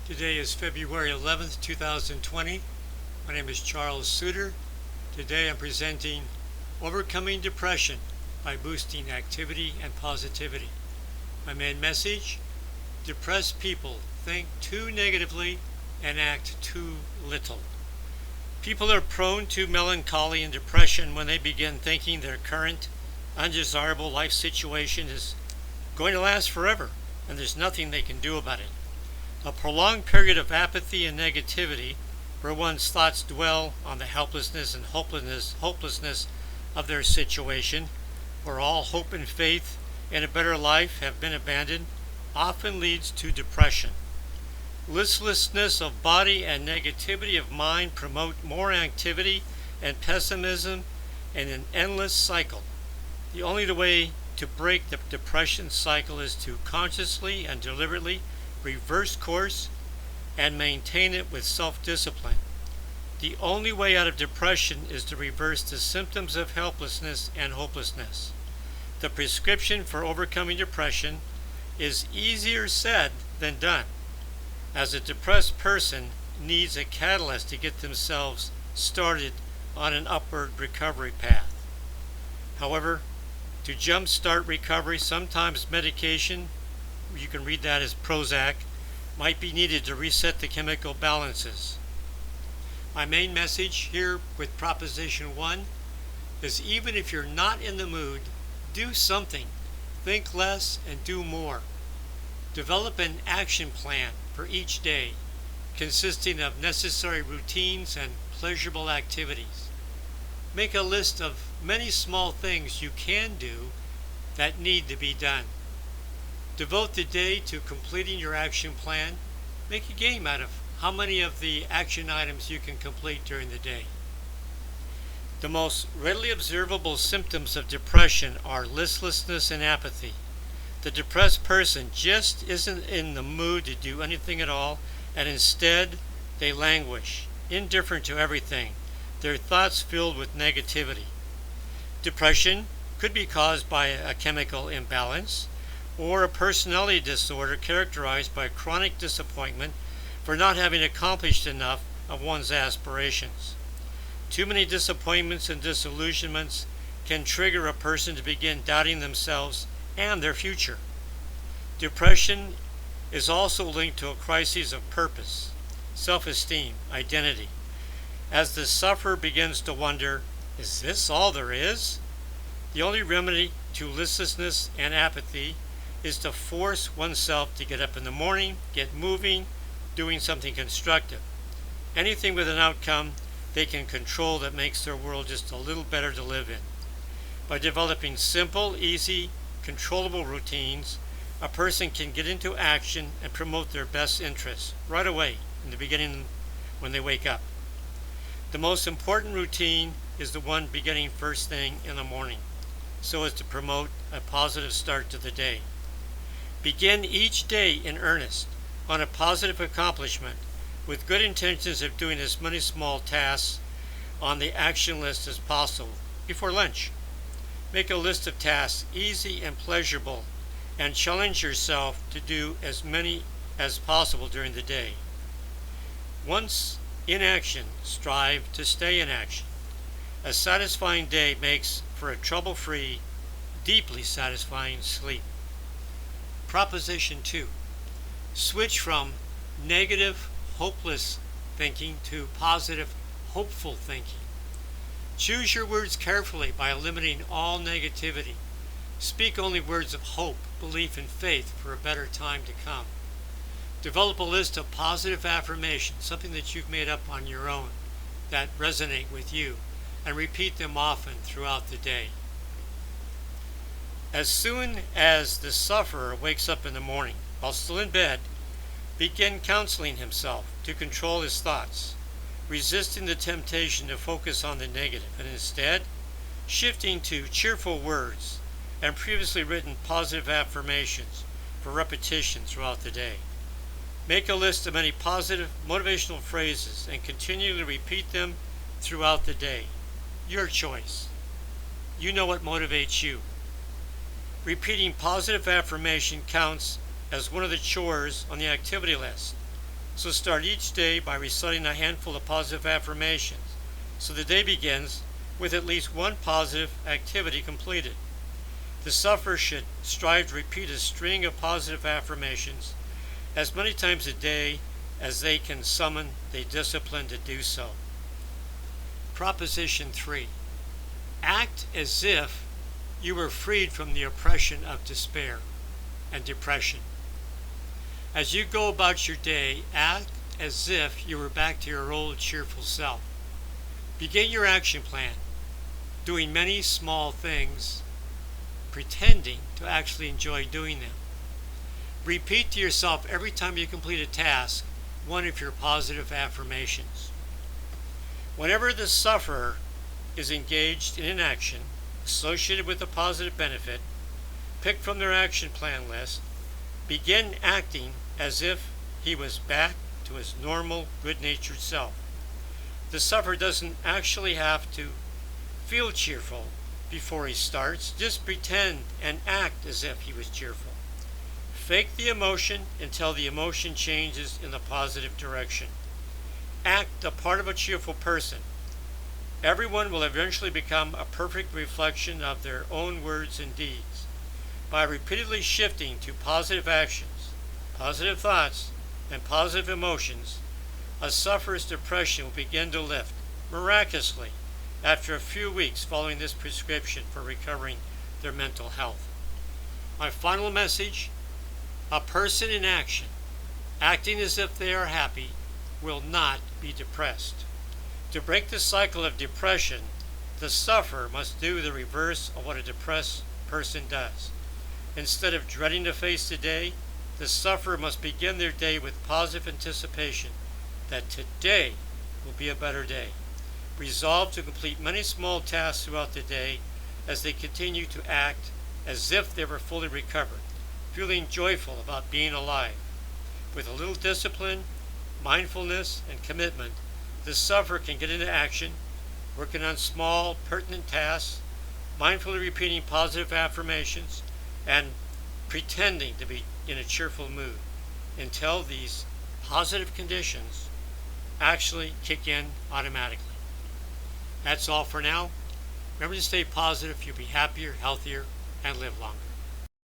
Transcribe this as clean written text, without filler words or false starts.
Today is February 11th, 2020. My name is Charles Suter. Today I'm presenting Overcoming Depression by Boosting Activity and Positivity. My main message: depressed people think too negatively and act too little. People are prone to melancholy and depression when they begin thinking their current, undesirable life situation is going to last forever and there's nothing they can do about it. A prolonged period of apathy and negativity, where one's thoughts dwell on the helplessness and hopelessness of their situation, where all hope and faith in a better life have been abandoned, often leads to depression. Listlessness of body and negativity of mind promote more activity and pessimism in an endless cycle. The only way to break the depression cycle is to consciously and deliberately reverse course and maintain it with self-discipline. The only way out of depression is to reverse the symptoms of helplessness and hopelessness. The prescription for overcoming depression is easier said than done, as a depressed person needs a catalyst to get themselves started on an upward recovery path. However, to jumpstart recovery, sometimes medication, you can read that as Prozac, might be needed to reset the chemical balances. My main message here with Proposition 1 is, even if you're not in the mood, do something. Think less and do more. Develop an action plan for each day, consisting of necessary routines and pleasurable activities. Make a list of many small things you can do that need to be done. Devote the day to completing your action plan. Make a game out of how many of the action items you can complete during the day. The most readily observable symptoms of depression are listlessness and apathy. The depressed person just isn't in the mood to do anything at all, and instead they languish, indifferent to everything, their thoughts filled with negativity. Depression could be caused by a chemical imbalance or a personality disorder characterized by chronic disappointment for not having accomplished enough of one's aspirations. Too many disappointments and disillusionments can trigger a person to begin doubting themselves and their future. Depression is also linked to a crisis of purpose, self-esteem, identity. As the sufferer begins to wonder, is this all there is? The only remedy to listlessness and apathy is to force oneself to get up in the morning, get moving, doing something constructive. Anything with an outcome they can control that makes their world just a little better to live in. By developing simple, easy, controllable routines, a person can get into action and promote their best interests right away in the beginning when they wake up. The most important routine is the one beginning first thing in the morning, so as to promote a positive start to the day. Begin each day in earnest on a positive accomplishment with good intentions of doing as many small tasks on the action list as possible before lunch. Make a list of tasks easy and pleasurable and challenge yourself to do as many as possible during the day. Once in action, strive to stay in action. A satisfying day makes for a trouble-free, deeply satisfying sleep. Proposition 2. Switch from negative, hopeless thinking to positive, hopeful thinking. Choose your words carefully by eliminating all negativity. Speak only words of hope, belief, and faith for a better time to come. Develop a list of positive affirmations, something that you've made up on your own that resonate with you, and repeat them often throughout the day. As soon as the sufferer wakes up in the morning, while still in bed, begin counseling himself to control his thoughts, resisting the temptation to focus on the negative, and instead shifting to cheerful words and previously written positive affirmations for repetition throughout the day. Make a list of many positive motivational phrases and continually repeat them throughout the day. Your choice. You know what motivates you. Repeating positive affirmation counts as one of the chores on the activity list. So start each day by reciting a handful of positive affirmations, so the day begins with at least one positive activity completed. The sufferer should strive to repeat a string of positive affirmations as many times a day as they can summon the discipline to do so. Proposition 3. Act as if you were freed from the oppression of despair and depression. As you go about your day, act as if you were back to your old cheerful self. Begin your action plan, doing many small things, pretending to actually enjoy doing them. Repeat to yourself every time you complete a task one of your positive affirmations. Whenever the sufferer is engaged in an action associated with a positive benefit, picked from their action plan list, begin acting as if he was back to his normal, good-natured self. The sufferer doesn't actually have to feel cheerful before he starts. Just pretend and act as if he was cheerful. Fake the emotion until the emotion changes in the positive direction. Act the part of a cheerful person. Everyone will eventually become a perfect reflection of their own words and deeds. By repeatedly shifting to positive actions, positive thoughts, and positive emotions, a sufferer's depression will begin to lift miraculously after a few weeks following this prescription for recovering their mental health. My final message: a person in action, acting as if they are happy, will not be depressed. To break the cycle of depression, the sufferer must do the reverse of what a depressed person does. Instead of dreading to face the day, the sufferer must begin their day with positive anticipation that today will be a better day. Resolve to complete many small tasks throughout the day as they continue to act as if they were fully recovered, feeling joyful about being alive. With a little discipline, mindfulness, and commitment, the sufferer can get into action, working on small, pertinent tasks, mindfully repeating positive affirmations, and pretending to be in a cheerful mood until these positive conditions actually kick in automatically. That's all for now. Remember to stay positive. You'll be happier, healthier, and live longer.